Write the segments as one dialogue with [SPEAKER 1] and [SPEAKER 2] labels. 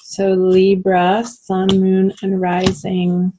[SPEAKER 1] So Libra, sun, moon, and rising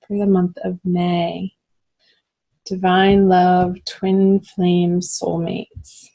[SPEAKER 1] for the month of May. Divine love, twin flame, soulmates,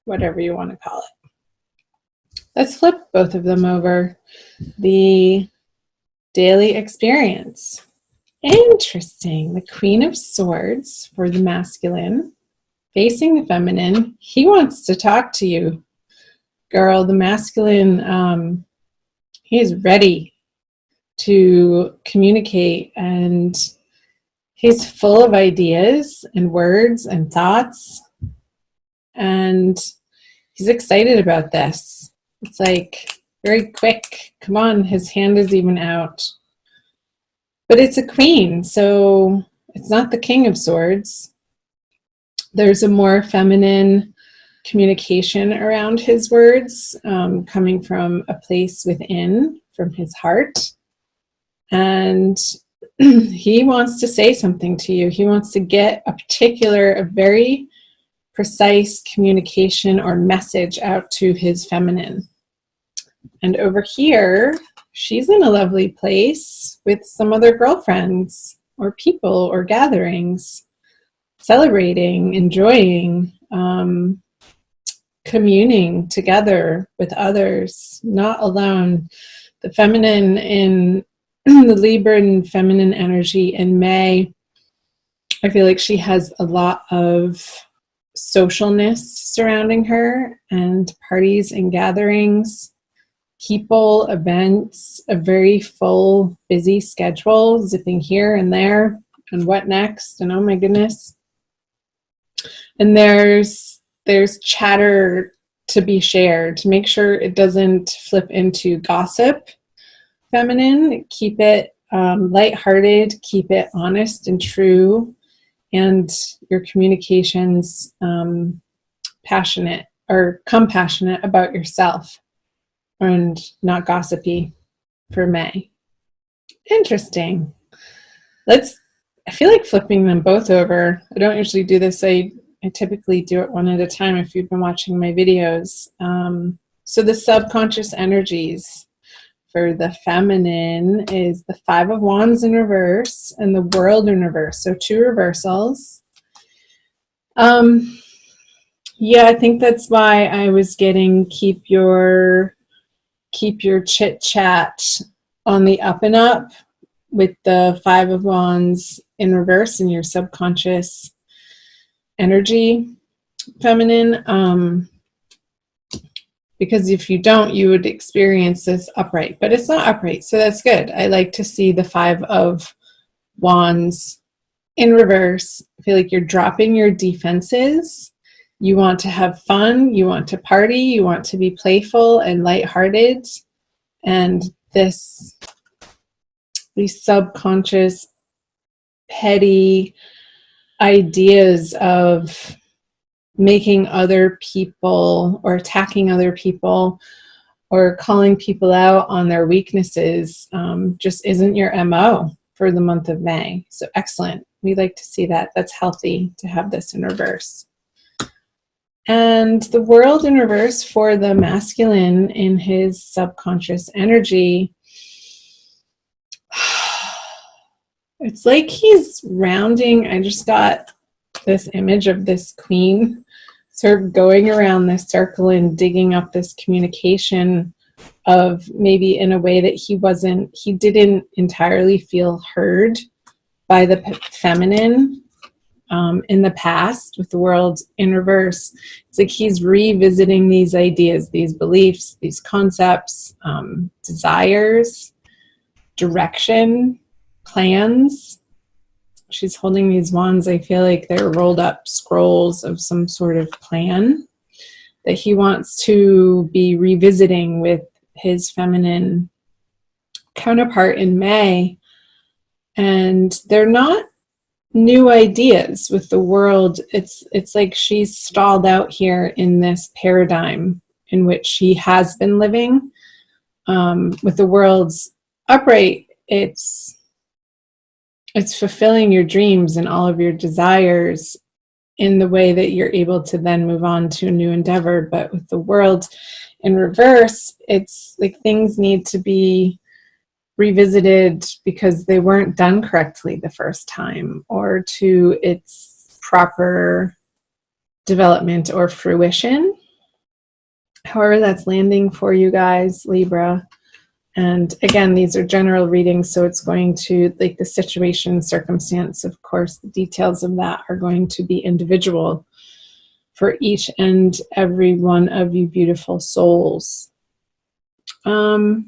[SPEAKER 1] whatever you want to call it. Let's flip both of them over. The daily experience. Interesting. The Queen of Swords for the masculine, facing the feminine. He wants to talk to you, girl. The masculine, he is ready to communicate, and he's full of ideas and words and thoughts, and he's excited about this. It's like very quick. Come on, his hand is even out. But it's a queen, so it's not the King of Swords. There's a more feminine communication around his words, coming from a place within, from his heart. And he wants to say something to you. He wants to get a very precise communication or message out to his feminine. And over here, she's in a lovely place with some other girlfriends or people or gatherings, celebrating, enjoying, communing together with others, not alone. The feminine in the Libra and feminine energy in May, I feel like she has a lot of socialness surrounding her, and parties and gatherings, people, events, a very full, busy schedule, zipping here and there, and what next, and oh my goodness. And there's chatter to be shared, to make sure it doesn't flip into gossip. Feminine, keep it lighthearted, keep it honest and true, and your communications passionate or compassionate about yourself, and not gossipy for May. Interesting. I feel like flipping them both over. I don't usually do this. I typically do it one at a time if you've been watching my videos. So the subconscious energies for the feminine is the Five of Wands in reverse and the World in reverse. So two reversals. Yeah, I think that's why I was getting keep your chit chat on the up and up with the Five of Wands in reverse in your subconscious energy, feminine. Because if you don't, you would experience this upright, but it's not upright, so that's good. I like to see the Five of Wands in reverse. I feel like you're dropping your defenses. You want to have fun, you want to party, you want to be playful and lighthearted, and these subconscious, petty ideas of making other people or attacking other people or calling people out on their weaknesses just isn't your MO for the month of May. So excellent. We like to see that. That's healthy to have this in reverse. And the World in reverse for the masculine in his subconscious energy. It's like he's rounding. I just got this image of this queen sort of going around this circle and digging up this communication of maybe in a way that he didn't entirely feel heard by the feminine in the past with the World in reverse. It's like he's revisiting these ideas, these beliefs, these concepts, desires, direction, plans. She's holding these wands. I feel like they're rolled up scrolls of some sort of plan that he wants to be revisiting with his feminine counterpart in May. And they're not new ideas with the World. It's like she's stalled out here in this paradigm in which she has been living. With the World's upright, it's fulfilling your dreams and all of your desires in the way that you're able to then move on to a new endeavor. But with the World, in reverse, it's like things need to be revisited because they weren't done correctly the first time, or to its proper development or fruition. However that's landing for you guys, Libra. And again, these are general readings, so it's going to, like, the situation, circumstance, of course, the details of that are going to be individual for each and every one of you beautiful souls. So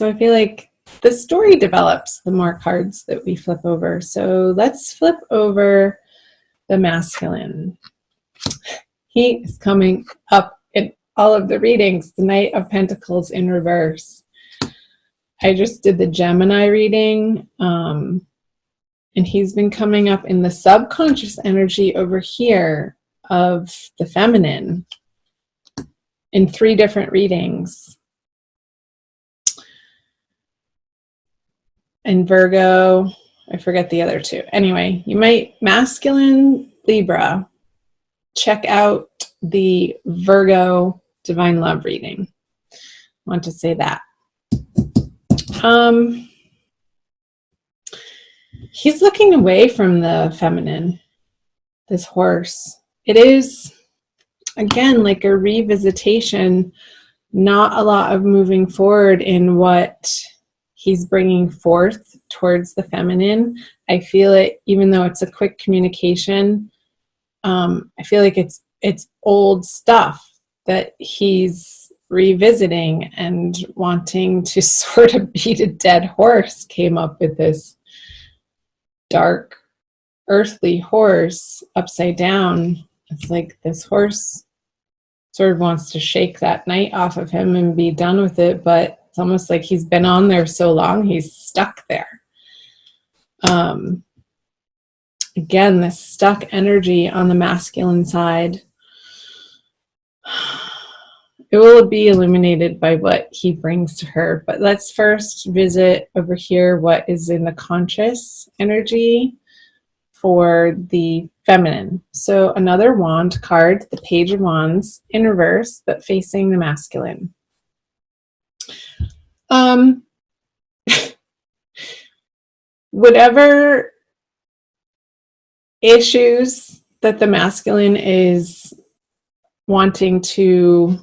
[SPEAKER 1] I feel like the story develops the more cards that we flip over. So let's flip over the masculine. He is coming up in all of the readings, the Knight of Pentacles in reverse. I just did the Gemini reading, and he's been coming up in the subconscious energy over here of the feminine in 3 different readings. And Virgo, I forget the other 2. Anyway, you might, masculine Libra, check out the Virgo Divine Love reading. I want to say that. He's looking away from the feminine, this horse. It is, again, like a revisitation, not a lot of moving forward in what he's bringing forth towards the feminine. I feel it, even though it's a quick communication, I feel like it's old stuff that he's revisiting and wanting to sort of beat a dead horse. Came up with this dark earthly horse upside down. It's like this horse sort of wants to shake that knight off of him and be done with it, but it's almost like he's been on there so long he's stuck there. Again, this stuck energy on the masculine side, it will be illuminated by what he brings to her. But let's first visit over here what is in the conscious energy for the feminine. So another wand card, the Page of Wands in reverse, but facing the masculine. Whatever issues that the masculine is wanting to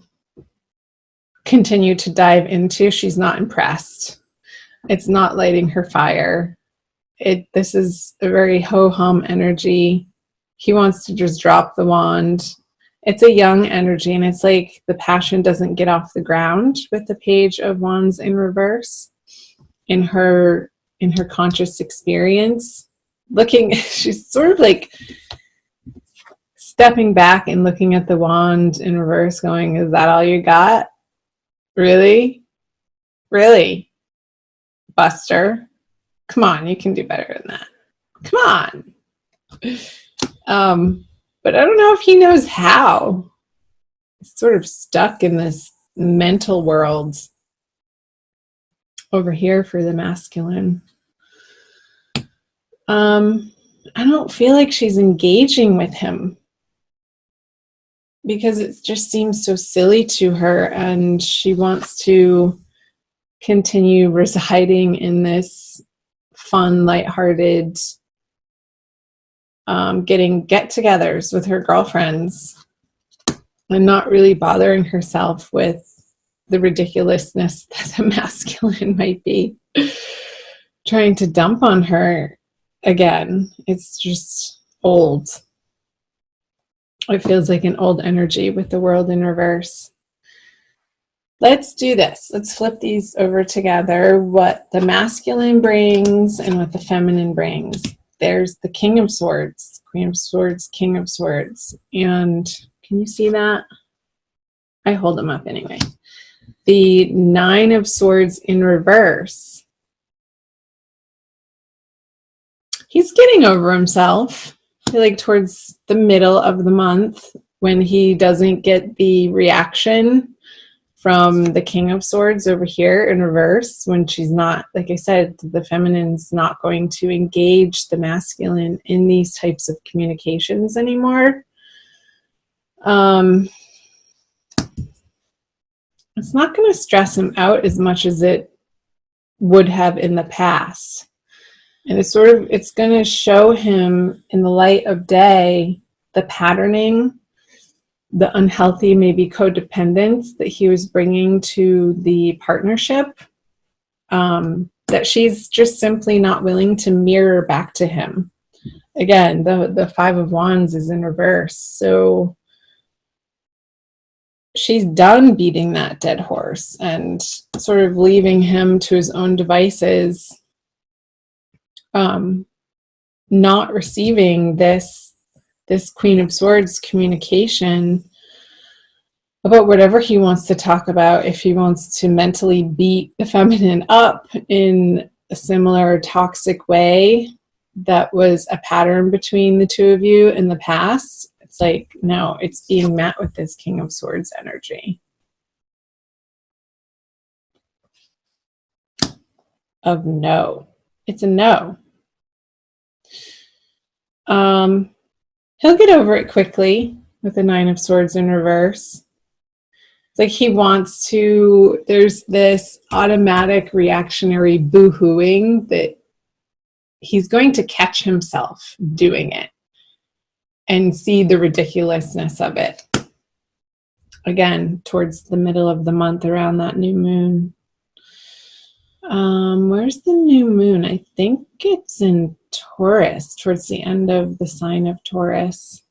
[SPEAKER 1] continue to dive into, she's not impressed. It's not lighting her fire. This is a very ho-hum energy. He wants to just drop the wand. It's a young energy, and it's like the passion doesn't get off the ground with the Page of Wands in reverse in her conscious experience. She's sort of like stepping back and looking at the wand in reverse going, is that all you got? Really? Really? Buster? Come on, you can do better than that. Come on. But I don't know if he knows how. He's sort of stuck in this mental world over here for the masculine. I don't feel like she's engaging with him because it just seems so silly to her, and she wants to continue residing in this fun, lighthearted, getting get-togethers with her girlfriends and not really bothering herself with the ridiculousness that the masculine might be trying to dump on her again. It's just old. It feels like an old energy with the world in reverse. Let's do this. Let's flip these over together. What the masculine brings and what the feminine brings. There's the King of Swords, Queen of Swords, King of Swords. And can you see that? I hold them up anyway. The Nine of Swords in reverse. He's getting over himself. I feel like towards the middle of the month when he doesn't get the reaction from the King of Swords over here in reverse, when she's not, like I said, the feminine's not going to engage the masculine in these types of communications anymore. it's not going to stress him out as much as it would have in the past. And it's going to show him in the light of day the patterning, the unhealthy, maybe codependence that he was bringing to the partnership, that she's just simply not willing to mirror back to him. Again, the Five of Wands is in reverse. So she's done beating that dead horse and sort of leaving him to his own devices, not receiving this Queen of Swords communication about whatever he wants to talk about. If he wants to mentally beat the feminine up in a similar toxic way that was a pattern between the two of you in the past, it's like, no, it's being met with this King of Swords energy of no. It's a no. He'll get over it quickly with the Nine of Swords in reverse. It's like he wants to, there's this automatic reactionary boo-hooing that he's going to catch himself doing it and see the ridiculousness of it. Again, towards the middle of the month, around that new moon. Where's the new moon? I think it's in Taurus, towards the end of the sign of Taurus.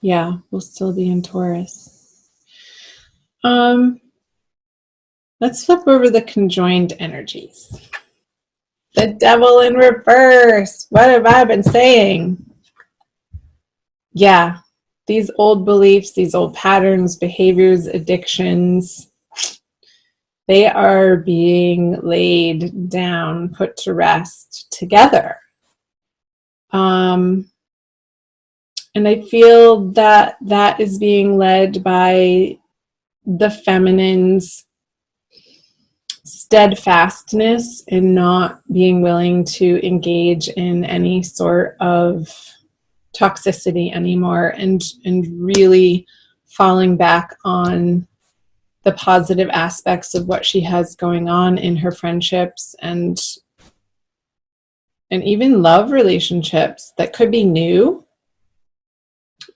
[SPEAKER 1] Yeah, we'll still be in Taurus. Let's flip over the conjoined energies. The Devil in reverse. What have I been saying? Yeah, these old beliefs, these old patterns, behaviors, addictions, they are being laid down, put to rest together. And I feel that that is being led by the feminine's steadfastness in not being willing to engage in any sort of toxicity anymore, and really falling back on the positive aspects of what she has going on in her friendships and even love relationships that could be new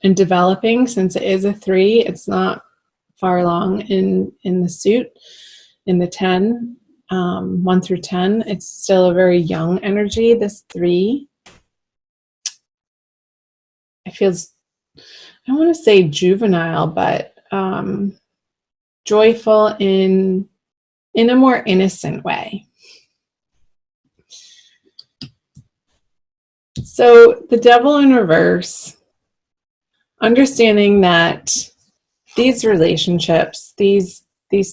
[SPEAKER 1] and developing. Since it is a 3, it's not far along in the suit, in the 10, 1 through 10. It's still a very young energy, this 3. It feels, I don't want to say juvenile, but joyful in a more innocent way. So the Devil in reverse, understanding that these relationships, these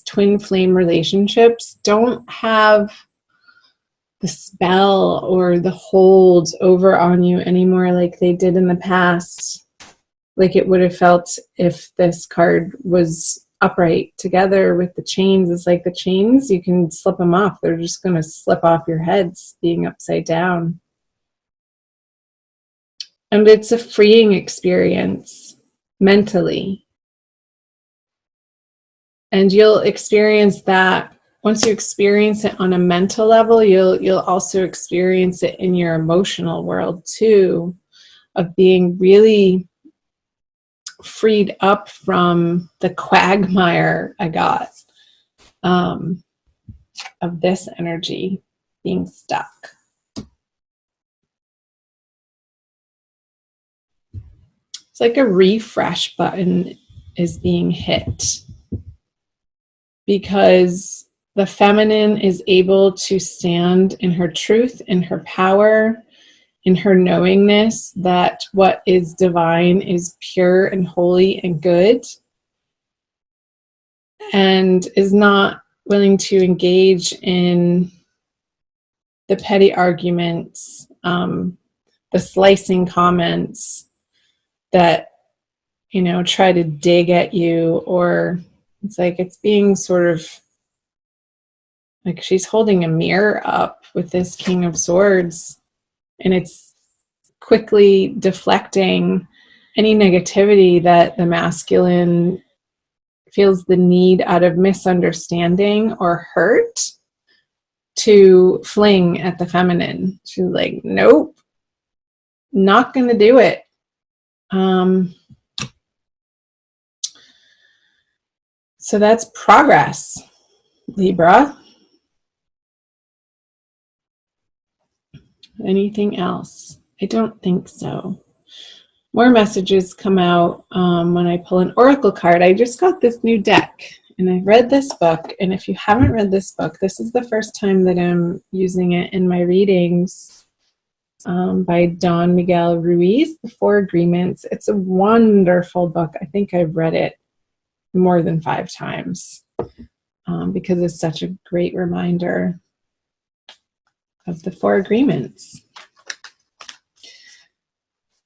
[SPEAKER 1] twin flame relationships, don't have the spell or the hold over on you anymore like they did in the past, like it would have felt if this card was upright together with the chains. It's like the chains, you can slip them off. They're just going to slip off your heads being upside down. And it's a freeing experience mentally. And you'll experience that. Once you experience it on a mental level, you'll also experience it in your emotional world too, of being really freed up from the quagmire I got of this energy being stuck. It's like a refresh button is being hit, because the feminine is able to stand in her truth, in her power, in her knowingness that what is divine is pure and holy and good, and is not willing to engage in the petty arguments, the slicing comments that, you know, try to dig at you. Or it's like it's being sort of like she's holding a mirror up with this King of Swords, and it's quickly deflecting any negativity that the masculine feels the need out of misunderstanding or hurt to fling at the feminine. She's like, nope, not going to do it. So that's progress, Libra. Anything else? I don't think so. More messages come out when I pull an oracle card. I just got this new deck and I read this book. And if you haven't read this book, this is the first time that I'm using it in my readings, by Don Miguel Ruiz, The Four Agreements. It's a wonderful book. I think I've read it more than 5 times because it's such a great reminder of the 4 agreements.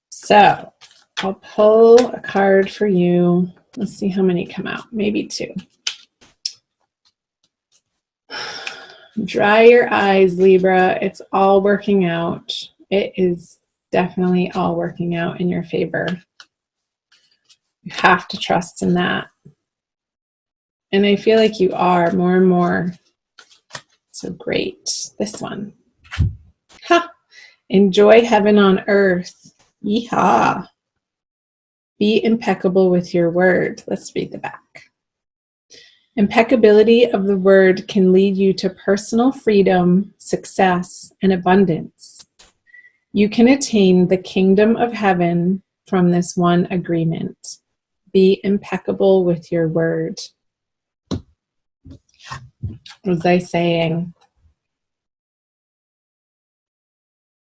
[SPEAKER 1] So I'll pull a card for you. Let's see how many come out. Maybe 2. Dry your eyes, Libra. It's all working out. It is definitely all working out in your favor. You have to trust in that. And I feel like you are more and more. So great. This one. Ha! Enjoy heaven on earth. Yeehaw. Be impeccable with your word. Let's read the back. Impeccability of the word can lead you to personal freedom, success, and abundance. You can attain the kingdom of heaven from this one agreement. Be impeccable with your word. What was I saying?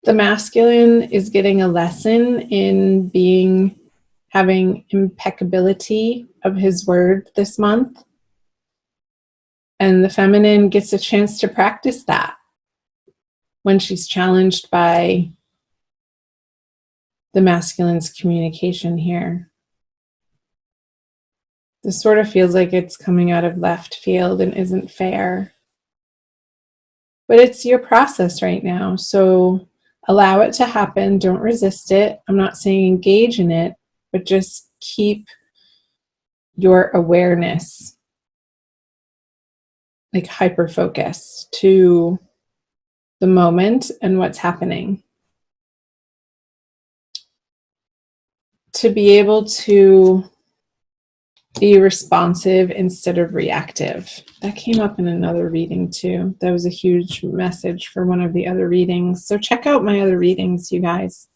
[SPEAKER 1] The masculine is getting a lesson in having impeccability of his word this month. And the feminine gets a chance to practice that when she's challenged by the masculine's communication here. This sort of feels like it's coming out of left field and isn't fair. But it's your process right now, so allow it to happen. Don't resist it. I'm not saying engage in it, but just keep your awareness like hyper-focused to the moment and what's happening. To be able to be responsive instead of reactive. That came up in another reading too. That was a huge message for one of the other readings. So check out my other readings, you guys.